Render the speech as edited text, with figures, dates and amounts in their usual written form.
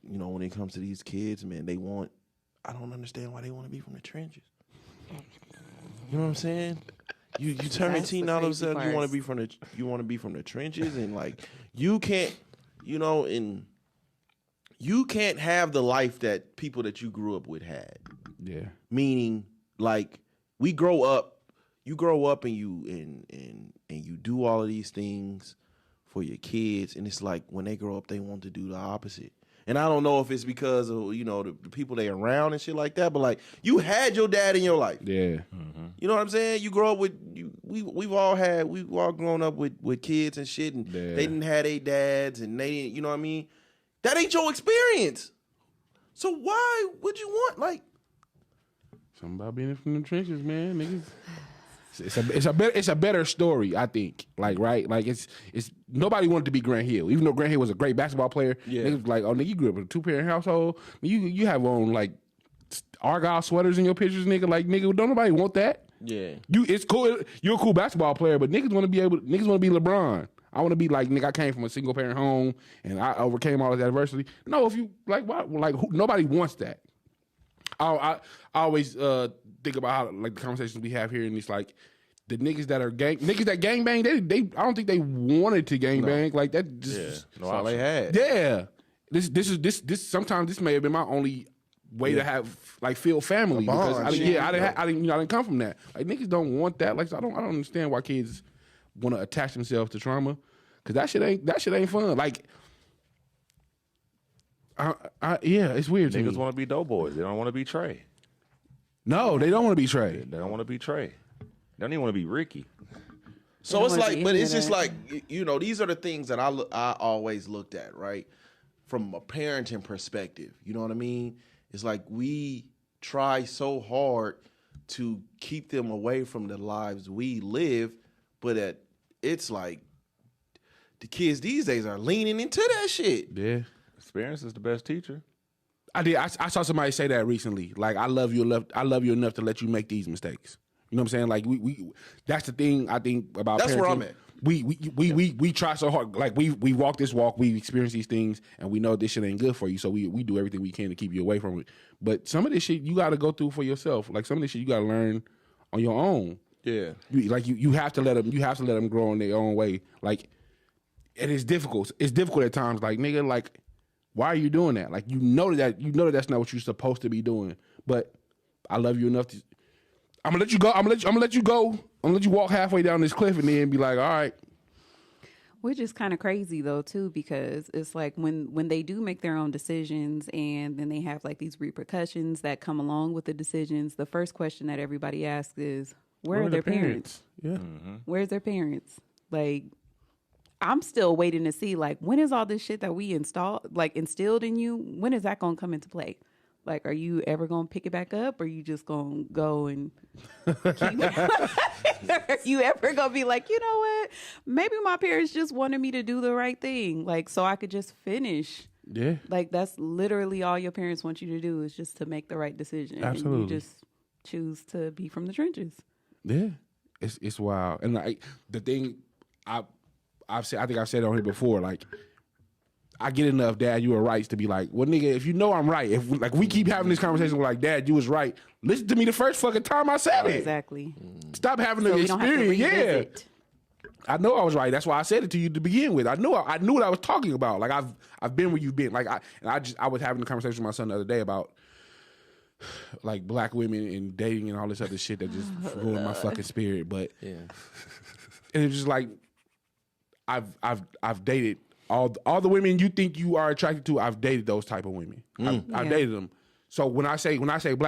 when it comes to these kids, man, I don't understand why they want to be from the trenches. You know what I'm saying? You turn 18, all of a sudden you want to be from the trenches, and like you can't, and you can't have the life that people that you grew up with had. Yeah. Meaning, like you grow up and you do all of these things for your kids, and it's like when they grow up, they want to do the opposite. And I don't know if it's because of the people they around and shit like that, but like you had your dad in your life. Yeah. Mm-hmm. You know what I'm saying? You grow up with we've all grown up with kids and shit, and they didn't have their dads, and they didn't. You know what I mean? That ain't your experience. So why would you want like something about being from the trenches, man? Niggas. It's a better story, I think. Like, right? Like it's nobody wanted to be Grant Hill, even though Grant Hill was a great basketball player. Yeah. Niggas like, oh nigga, you grew up in a 2-parent household. You have on like Argyle sweaters in your pictures, nigga. Like, nigga, don't nobody want that. Yeah. It's cool. You're a cool basketball player, but niggas want to be LeBron. I want to be like, nigga, I came from a single parent home and I overcame all of that adversity. No, if you like, what? Like, nobody wants that. I always think about how like the conversations we have here, and it's like the niggas that gang bang. They I don't think they wanted to gang bang like that. Just that's all they had. Yeah, this sometimes this may have been my only way to have like feel family because I didn't come from that. Like niggas don't want that. Like so I don't understand why kids want to attach themselves to trauma because that shit ain't fun. Like. Yeah, it's weird. Niggas want to be doughboys. They don't want to be Trey. No, they don't want to be Trey. They don't want to be Trey. They don't even want to be Ricky. So it's like, but it's just like, these are the things that I always looked at, right? From a parenting perspective. You know what I mean? It's like we try so hard to keep them away from the lives we live, but it's like the kids these days are leaning into that shit. Yeah. Experience is the best teacher. I saw somebody say that recently. Like, I love you enough to let you make these mistakes. You know what I'm saying? Like, we that's the thing I think about that's parenting. where I'm at. We try so hard. Like, we walk this walk, we experience these things, and we know this shit ain't good for you, so we do everything we can to keep you away from it. But some of this shit you got to go through for yourself. Like, some of this shit you got to learn on your own. Yeah. You have to let them grow in their own way. Like, and it's difficult. It's difficult at times. Like, nigga, like, why are you doing that? Like, you know that's not what you're supposed to be doing. But I love you enough to. I'm gonna let you go. I'm gonna let you go. I'm gonna let you walk halfway down this cliff and then be like, all right. Which is kind of crazy though too, because it's like when they do make their own decisions and then they have like these repercussions that come along with the decisions. The first question that everybody asks is, where are their parents? Yeah. Mm-hmm. Where's their parents? Like, I'm still waiting to see, like, when is all this shit that we instilled in you, when is that going to come into play? Like, are you ever going to pick it back up, or are you just going to go and keep are you ever going to be like, you know what? Maybe my parents just wanted me to do the right thing, like, so I could just finish. Yeah. Like, that's literally all your parents want you to do is just to make the right decision. Absolutely. And you just choose to be from the trenches. Yeah. It's wild. And, like, the thing I think I've said it on here before, like, I get enough, Dad, you were right, to be like, well, nigga, if you know I'm right, if we keep having this conversation, we're like, Dad, you was right. Listen to me the first fucking time I said it. Exactly. Stop having the experience. Yeah. I know I was right. That's why I said it to you to begin with. I knew what I was talking about. Like, I've been where you've been. Like, I was having a conversation with my son the other day about like black women and dating and all this other shit that just ruined my fucking spirit. But yeah, and it's just like I've dated all the women you think you are attracted to. I've dated those type of women. I've dated them. So when I say black.